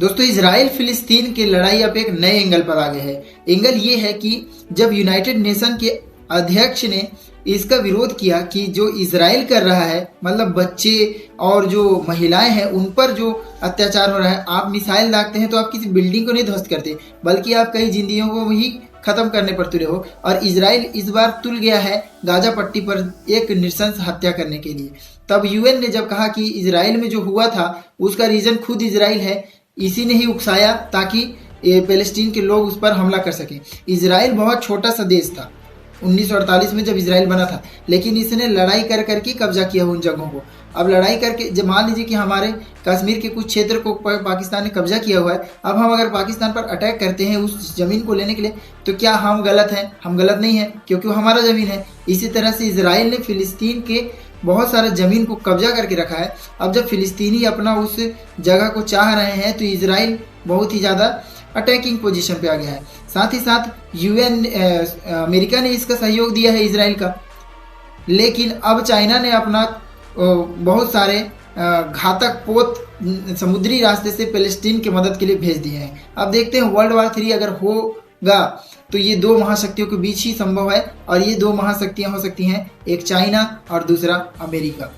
दोस्तों इजराइल फिलिस्तीन की लड़ाई अब एक नए एंगल पर आ गए है। एंगल ये है कि जब यूनाइटेड नेशन के अध्यक्ष ने इसका विरोध किया कि जो इजराइल कर रहा है, मतलब बच्चे और जो महिलाएं हैं उन पर जो अत्याचार हो रहा है, आप मिसाइल दागते हैं तो आप किसी बिल्डिंग को नहीं ध्वस्त करते बल्कि आप कई जिंदगियों को ही खत्म करने पर तुले हो। और इजराइल इस बार तुल गया है गाजा पट्टी पर एक नृशंस हत्या करने के लिए। तब यूएन ने जब कहा कि इजराइल में जो हुआ था उसका रीजन खुद इजराइल है, इसी ने ही उकसाया ताकि पैलेस्टीन के लोग उस पर हमला कर सकें। इजराइल बहुत छोटा सा देश था 1948 में जब इजराइल बना था, लेकिन इसने लड़ाई कर करके कब्जा किया उन जगहों को। अब लड़ाई करके जब मान लीजिए कि हमारे कश्मीर के कुछ क्षेत्र को पाकिस्तान ने कब्जा किया हुआ है, अब हम अगर पाकिस्तान पर अटैक करते हैं उस जमीन को लेने के लिए, तो क्या हम गलत हैं? हम गलत नहीं है, क्योंकि वो हमारा जमीन है। इसी तरह से इजराइल ने फिलिस्तीन के बहुत सारा जमीन को कब्जा करके रखा है। अब जब फिलिस्तीनी अपना उस जगह को चाह रहे हैं तो इजराइल बहुत ही ज़्यादा अटैकिंग पोजीशन पे आ गया है। साथ ही साथ यूएन अमेरिका ने इसका सहयोग दिया है इजराइल का, लेकिन अब चाइना ने अपना बहुत सारे घातक पोत समुद्री रास्ते से पैलेस्टीन की मदद के लिए भेज दिए हैं। अब देखते हैं वर्ल्ड वॉर 3 अगर होगा तो ये दो महाशक्तियों के बीच ही संभव है, और ये दो महाशक्तियां हो सकती हैं, एक चाइना और दूसरा अमेरिका।